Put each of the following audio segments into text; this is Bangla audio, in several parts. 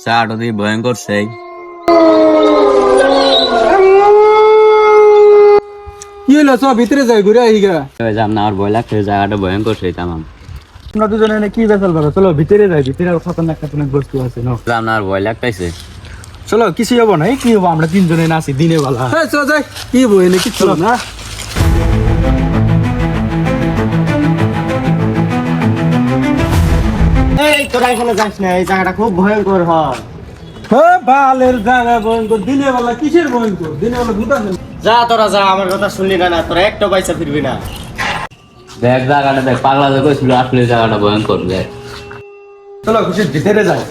জায়গাটা দিয়ে ভয়ঙ্কর সেই কি হলো সব ভিতরে যাই ঘুরে আইগা যাম না, আমার ভয় লাগছে, জায়গাটা ভয়ঙ্কর সেই তামাম। তোমরা দুজনে এনে কি বেসাল করো, চলো ভিতরে যাই, ভিতরে আরো খতরনাক খতরনাক বস্তু আছে না। যাম না, আর ভয় লাগতেছে। চলো কিছু হবো না, কি হবো, আমরা তিনজনে নাচি দিনে বেলা। হ্যাঁ চলো যাই, কি হবো এনে কিছু না। এই তোরা এখানে যাস না, এই জায়গাটা খুব ভয়ঙ্কর হয়। হ্যাঁ বালের জায়গা ভয়ঙ্কর, দিনে বেলা কিসের ভয়ঙ্কর, দিনে বেলা ভূত আছে। যা তোরা যা, আমার কথা শুনলি না, না তোরা একটা পয়সা ফিরবি না। দেখ জায়গাটা দেখ, পাগলা যে কইছিল আসলে জায়গাটা ভয়ঙ্কর। দেখ চলো খুশি ভিতরে যাই।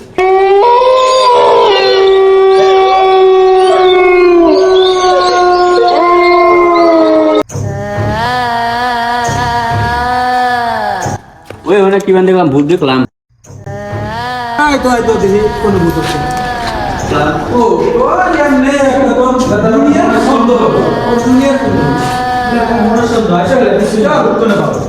ওই ওখানে কি দেখলাম, ভূত দেখলাম। তো দেখি কোন ভূত আছে। ও এমনে দুনিয়ার শব্দ, দুনিয়ার মনে শব্দ আসলে সেটা ভূত না বাবা।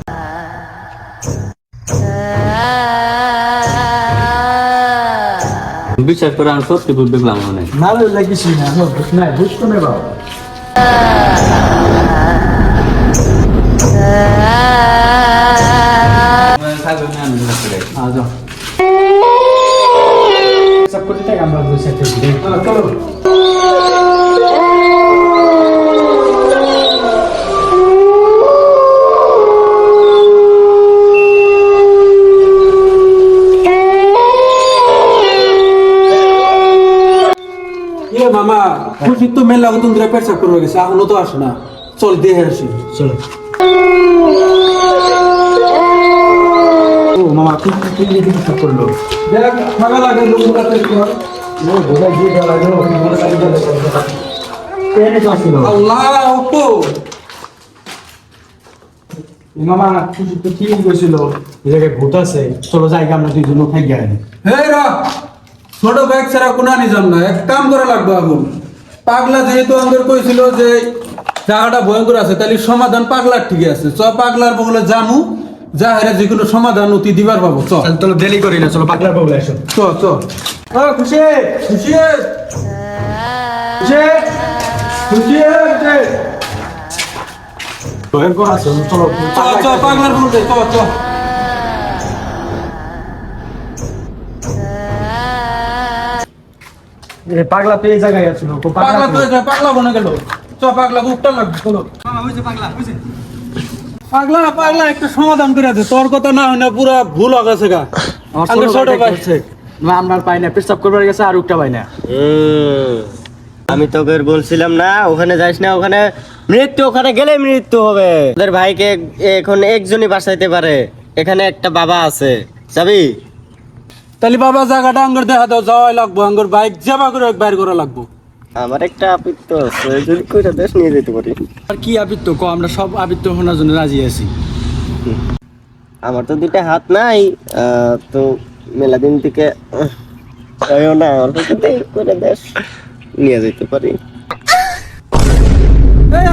বিশ্বাস করে আমি সত্যি ভূত দেখলাম মনে। না লাগিস না, ভূত নাই, ভূত তো নেই বাবা। सब कुछ तक हम लोग से चलो ये मामा कुछ तो मेला को तुम द्रपेट सब करोगे साहब तो आसना चल दे है चलो ओ मामा कुछ ये सब कर लो देख भागा लगे लोग का तो नो बोला ये डाला जो बोला सारी डाला तेरे तो आसी लो अल्लाह को মামা কিছু তো ঠিক কইছিল এই জায়গায় ভূত আছে, চলো জায়গা আমরা দুইজন খাই গিয়ে হে রা ছোট ব্যাগ ছাড়া কোনা নি যাম না, এক কাম করা লাগবে। এখন পাগলা যেহেতু আমাদের কইছিল যে জায়গাটা ভয়ঙ্কর আছে, তাহলে সমাধান পাগলার ঠিক আছে। চ পাগলার বগলে জামু, যা হেরে যে কোনো সমাধান অতি দিবার পাবো। চ চলো দেরি করি না, চলো পাগলার বগলে এসো। চ চ ও খুশি খুশি খুশি খুশি ভয়ঙ্কর আছে, চলো চ পাগলার বগলে চ চ। পাগলা তো এই জায়গায় আছে, পাগলা তো পাগলা বনে গেল। চ পাগলা উঠতে লাগবে, চলো পাগলা পাগলা একটা সমাধান করে দে, তোর কথা না হয় না পুরা ভুল হয়ে গেছে গা। আমার ছোট ভাই না আপনার পাই না, পেশাব করবার গেছে আর উঠতে পাই না। আমি তোকে বলছিলাম না ওখানে যাস না, ওখানে মৃত্যু, ওখানে গেলে মৃত্যু হবে। তোদের ভাইকে এখন একজনই বাঁচাইতে পারে, এখানে একটা বাবা আছে, যাবি? তাহলে বাবা জায়গাটা আঙ্গুর দেখা দাও, যাওয়াই লাগবো, আঙ্গুর বাইক যাবা করে বাইর করা লাগবো। আমার একটা আপিত্ত আছে, যদি কইটা দেশ নিয়ে যেতে পারি। আর কি আবৃত্ত ক, আমরা সব আবৃত্ত শোনার জন্য রাজি আছি। আমার তো দুইটা হাত নাই, তো মেলা দিন থেকে হয়ও না, অল্প করে দেশ নিয়ে যেতে পারি। এই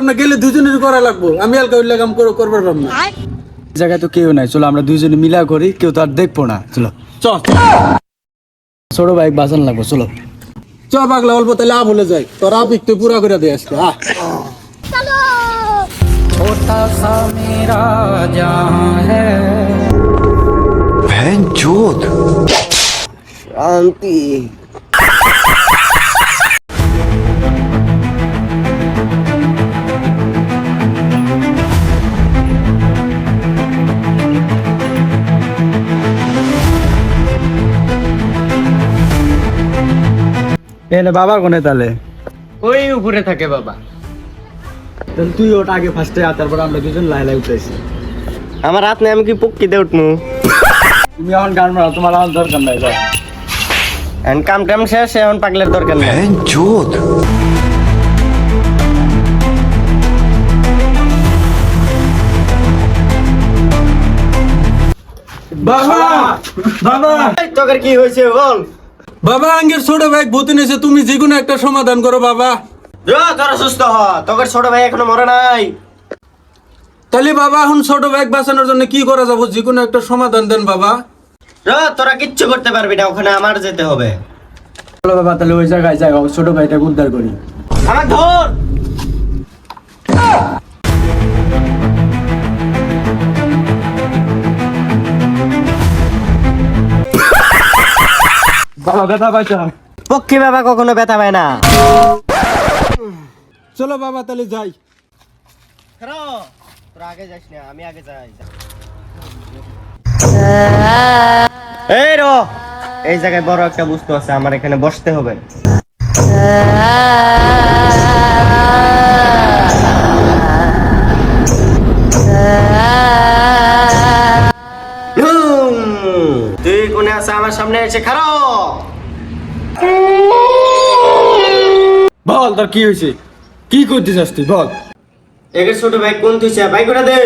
আমরা গেলে দুজনের করা লাগবো, আমি হালকা উল্লেখ করবার পারব না। জায়গায় তো কেউ নাই, চলো আমরা দুইজনে মিলা করি, কেউ তো আর দেখবো না। চলো চল, ছোট বাইক বাঁচান লাগবো, চলো চ পাগলা অল্প তাহলে আপ হলে যাই, তোর আপ একটু পুরা করে দিয়ে আজকে। छोटा सा मेरा जहां है भैंचोद শান্তি। এনে বাবা কোনে তাহলে? ওই উপরে থাকে বাবা। তাহলে তুই ওটা আগে ফার্স্টে আ, তারপর আমরা দুজন লাই লাই উঠেছি। আমার হাত নেই, আমি কি পক্ষিতে উঠবো? তুমি এখন গান মারো, তোমার আমার দরকার নাই। যাও এখন কাম টাম শেষ, এখন পাগলের দরকার নেই। भैंचोद বাবা বাবা এই তোদের কি হয়েছে বল? বাবা আঙ্গের ছোট ভাই ভূত এনেছে, তুমি যে কোনো একটা সমাধান করো বাবা। তোরা সুস্থ হ, তোদের ছোট ভাই এখনো মরে নাই। তাহলে বাবা এখন ছোট ভাই বাঁচানোর জন্য কি করা যাবো, যে কোনো একটা সমাধান দেন বাবা। তোরা কিচ্ছু করতে পারবি না, ওখানে আমার যেতে হবে। চলো বাবা তাহলে ওই জায়গায় যাই, ছোট ভাইটাকে উদ্ধার করি। আমার ধর। বাবা ব্যথা পাইছা? পক্ষী বাবা কখনো ব্যথা পায় না। চলো বাবা তাহলে যাই। তোরা আগে যাস না, আমি আগে যাই। এই এই জায়গায় বড় একটা বস্তু আছে, আমার এখানে বসতে হবে। তুই কোনে আছে? আমার সামনে এসে খাড়া। বল তোর কি হয়েছে, কি করতে চাস তুই বল। একের ছোট ভাই কোন তুই ভাই করে দে।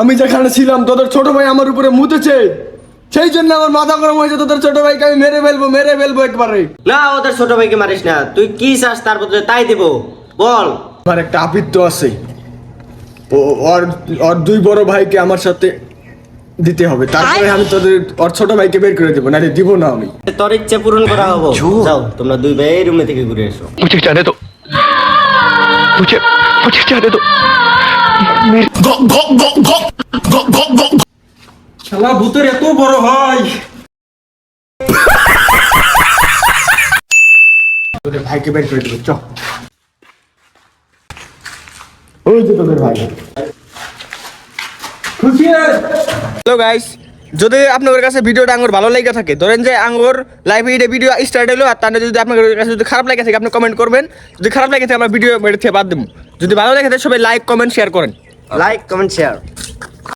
আমি যেখানে ছিলাম তোদের ছোট ভাই আমার উপরে মুতেছে, সেই জন্য আমার মাথা গরম হয়েছে। তোদের ছোট ভাইকে আমি মেরে ফেলবো একবারে। না, ওদের ছোট ভাইকে মারিস না, তুই কি চাস তার বদলে তাই দেব, বল। আমার একটা আপিত্য আছে, ওর দুই বড় ভাইকে আমার সাথে দিতে হবে, তারপরে আমি তোদের ওর ছোট ভাইকে বের করে দেবো, নাহলে দিব না আমি। তোর ইচ্ছে পূরণ করা হবো। যাও তোমরা দুই ভাই এই রুমে থেকে ঘুরে এসো। मुझे जाने दो, मुझे जाने दो। শালা ভূতের এত বড় হয়। তোদের ভাইকে বের করে দেবো, চ। ওই যে তোদের ভাই। খুশি হ্যালো গাইস, যদি আপনাদের কাছে ভিডিওটা আঙ্গুর ভালো লেগে থাকে, ধরেন যে আঙ্গুর লাইভ ভিডিও স্টার্ট হলো, আর তাহলে যদি আপনাদের কাছে যদি খারাপ লাগে থাকে আপনি কমেন্ট করবেন। যদি খারাপ লাগে থাকে আমরা ভিডিও মেরে থেকে বাদ দেবো। যদি ভালো লাগে থাকে সবাই লাইক কমেন্ট শেয়ার করেন। Like comment share.